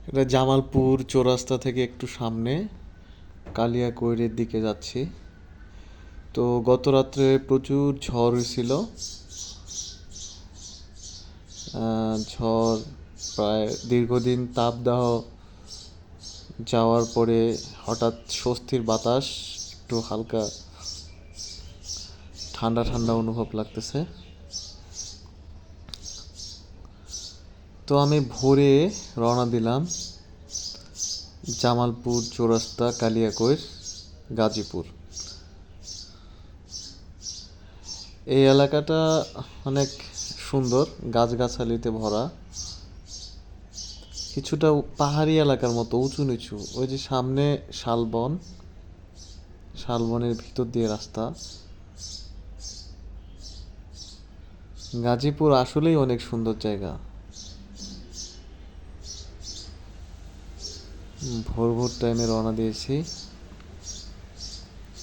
এটা জামালপুর চৌরাস্তা থেকে একটু সামনে কালিয়াকৈরের দিকে যাচ্ছি। তো গত রাত্রে প্রচুর ঝড় হয়েছিল। ঝড় প্রায় দীর্ঘদিন তাপদাহ যাওয়ার পরে হঠাৎ স্বস্তির বাতাস, একটু হালকা ঠান্ডা ঠান্ডা অনুভব লাগতেছে। তো আমি ভোরে রওনা দিলাম জামালপুর চৌরাস্তা কালিয়াকৈর গাজীপুর। এই এলাকাটা অনেক সুন্দর, গাছগাছালিতে ভরা, কিছুটা পাহাড়ি এলাকার মতো উঁচু নিচু। ওই যে সামনে শালবন, শালবনের ভিতর দিয়ে রাস্তা। গাজীপুর আসলেই অনেক সুন্দর জায়গা। ভোর ভোর টাইমে রওনা দিয়েছি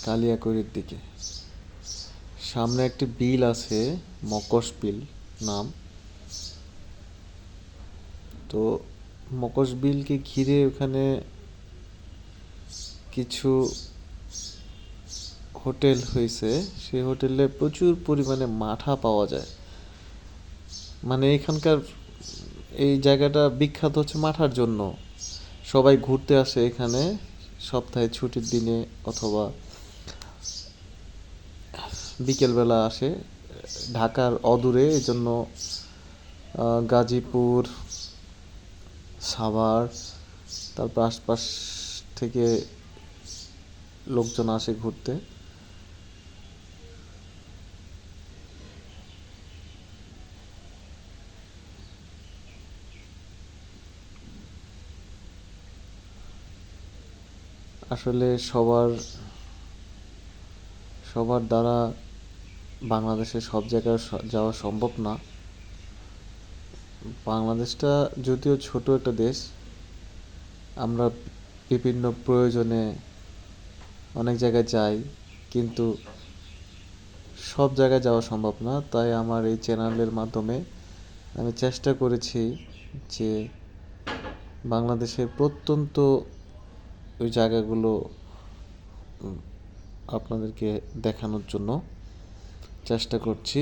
কালিয়াকৈরের দিকে। সামনে একটি বিল আছে, মকশ বিল নাম। তো মকশ বিলকে ঘিরে ওখানে কিছু হোটেল হয়েছে। সেই হোটেলে প্রচুর পরিমাণে মাঠা পাওয়া যায়। মানে এখানকার এই জায়গাটা বিখ্যাত হচ্ছে মাঠার জন্য। সবাই ঘুরতে আসে এখানে সপ্তাহে ছুটির দিনে অথবা বিকেলবেলা আসে ঢাকার অদূরে। এই জন্য গাজীপুর, সাভার, তারপর আশপাশ থেকে লোকজন আসে ঘুরতে। আসলে সবার দ্বারা বাংলাদেশের সব জায়গায় যাওয়া সম্ভব না। বাংলাদেশটা যদিও ছোট একটা দেশ, আমরা বিভিন্ন প্রয়োজনে অনেক জায়গায় যাই, কিন্তু সব জায়গায় যাওয়া সম্ভব না। তাই আমার এই চ্যানেলের মাধ্যমে আমি চেষ্টা করেছি যে বাংলাদেশের প্রত্যন্ত ওই জায়গাগুলো আপনাদেরকে দেখানোর জন্য চেষ্টা করছি।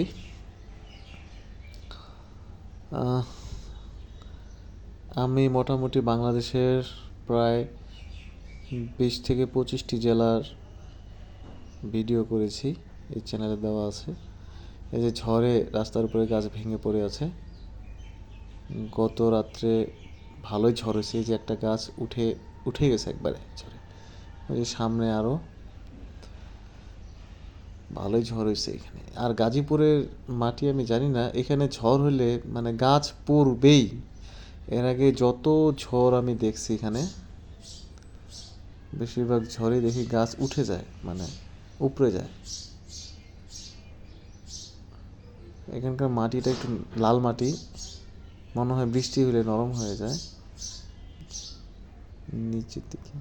আমি মোটামুটি বাংলাদেশের প্রায় 20 থেকে 25টি জেলার ভিডিও করেছি, এই চ্যানেলে দেওয়া আছে। এই যে ঝড়ে রাস্তার উপরে গাছ ভেঙে পড়ে আছে। গত রাত্রে ভালোই ঝড় হয়েছে। এই যে একটা গাছ উঠে গেছে একবারে ঝড়ে। ওই যে সামনে আরও ভালোই ঝড় হয়েছে এখানে। আর গাজীপুরের মাটি আমি জানি না, এখানে ঝড় হলে মানে গাছ পড়বেই। এর আগে যত ঝড় আমি দেখছি এখানে, বেশিরভাগ ঝড়ে দেখি গাছ উঠে যায়, মানে উপড়ে যায়। এখানকার মাটিটা একটু লাল মাটি, মনে হয় বৃষ্টি হলে নরম হয়ে যায়। নিচের দিকে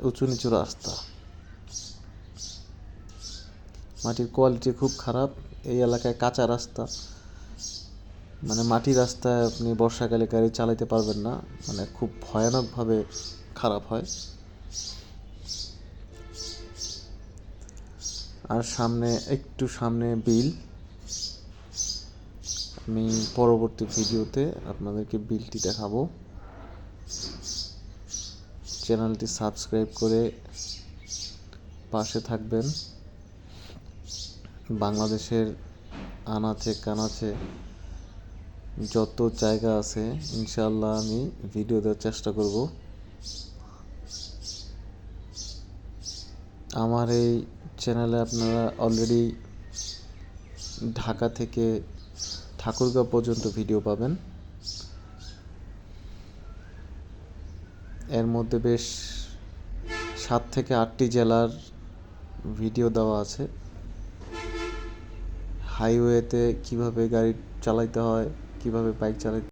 উঁচু নিচু রাস্তা, মাটির কোয়ালিটি খুব খারাপ। এই এলাকায় কাঁচা রাস্তা, মানে মাটির রাস্তায় আপনি বর্ষাকালে গাড়ি চালাতে পারবেন না, মানে খুব ভয়ানকভাবে খারাপ হয়। আর একটু সামনে বিল। আমি পরবর্তী ভিডিওতে আপনাদেরকে বিলটি দেখাবো। চ্যানেলটি সাবস্ক্রাইব করে পাশে থাকবেন। বাংলাদেশের আনাচে কানাচে যত জায়গা আছে ইনশাআল্লাহ আমি ভিডিও দেওয়ার চেষ্টা করব। আমার এই চ্যানেলে আপনারা অলরেডি ঢাকা থেকে ঠাকুরগাঁও পর্যন্ত ভিডিও পাবেন। এর মধ্যে বেশ 7 থেকে 8টি জেলার ভিডিও দেওয়া আছে। হাইওয়েতে কিভাবে গাড়ি চালাতে হয়, কিভাবে বাইক চালাতে